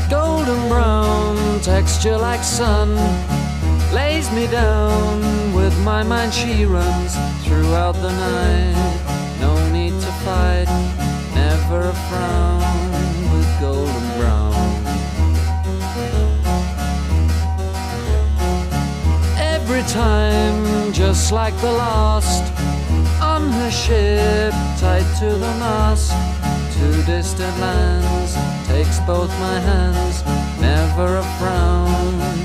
Golden brown texture like sun lays me down. With my mind she runs throughout the night. No need to fight, never a frown with golden brown. Every time, just like the last, on her ship, tied to the mast, to distant lands, takes both my hands, never a frown.